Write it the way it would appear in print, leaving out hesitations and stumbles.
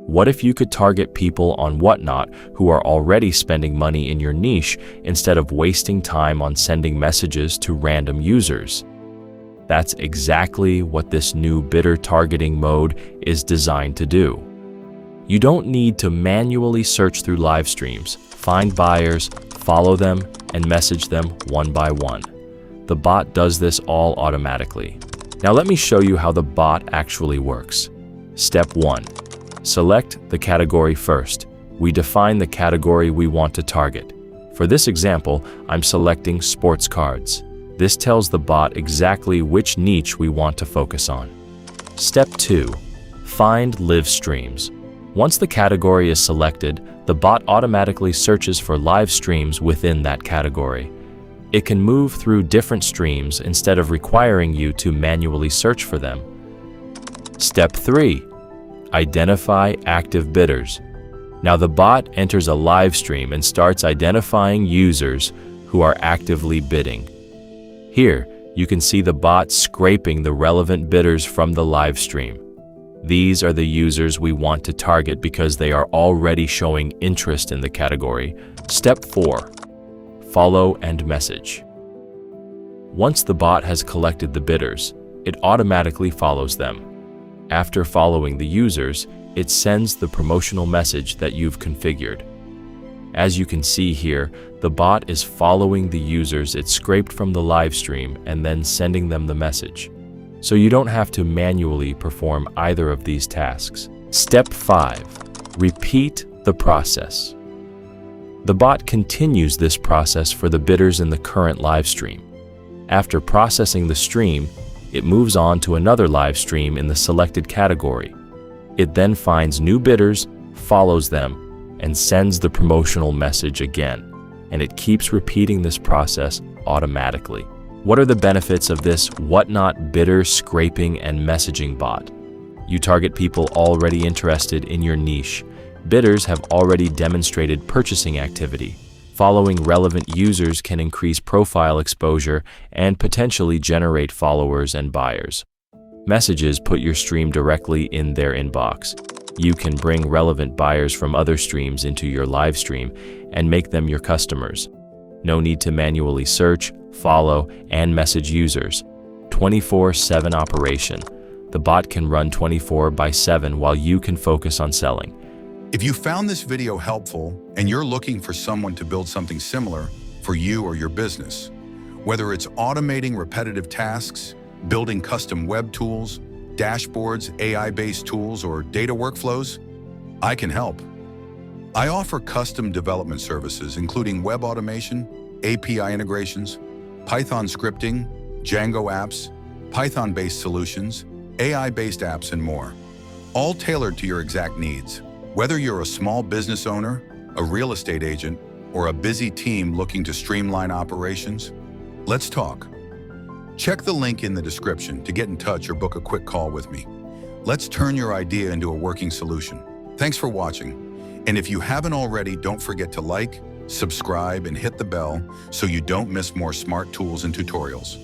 What if you could target people on Whatnot who are already spending money in your niche instead of wasting time on sending messages to random users? That's exactly what this new bidder targeting mode is designed to do. You don't need to manually search through live streams, find buyers, follow them, and message them one by one. The bot does this all automatically. Now let me show you how the bot actually works. Step 1. Select the category first. We define the category we want to target. For this example, I'm selecting sports cards. This tells the bot exactly which niche we want to focus on. Step 2. Find live streams. Once the category is selected, the bot automatically searches for live streams within that category. It can move through different streams instead of requiring you to manually search for them. Step 3. Identify active bidders. Now the bot enters a live stream and starts identifying users who are actively bidding. Here, you can see the bot scraping the relevant bidders from the live stream. These are the users we want to target because they are already showing interest in the category. Step 4. Follow and message. Once the bot has collected the bidders, it automatically follows them. After following the users, it sends the promotional message that you've configured. As you can see here, the bot is following the users it scraped from the live stream and then sending them the message. So you don't have to manually perform either of these tasks. Step 5. Repeat the process. The bot continues this process for the bidders in the current live stream. After processing the stream, it moves on to another live stream in the selected category. It then finds new bidders, follows them, and sends the promotional message again. And it keeps repeating this process automatically. What are the benefits of this Whatnot bidder scraping and messaging bot? You target people already interested in your niche. Bidders have already demonstrated purchasing activity. Following relevant users can increase profile exposure and potentially generate followers and buyers. Messages put your stream directly in their inbox. You can bring relevant buyers from other streams into your live stream and make them your customers. No need to manually search, follow, and message users. 24/7 operation. The bot can run 24/7 while you can focus on selling. If you found this video helpful and you're looking for someone to build something similar for you or your business, whether it's automating repetitive tasks, building custom web tools, dashboards, AI-based tools, or data workflows, I can help. I offer custom development services, including web automation, API integrations, Python scripting, Django apps, Python-based solutions, AI-based apps, and more, all tailored to your exact needs. Whether you're a small business owner, a real estate agent, or a busy team looking to streamline operations, let's talk. Check the link in the description to get in touch or book a quick call with me. Let's turn your idea into a working solution. Thanks for watching. And if you haven't already, don't forget to like, subscribe, and hit the bell so you don't miss more smart tools and tutorials.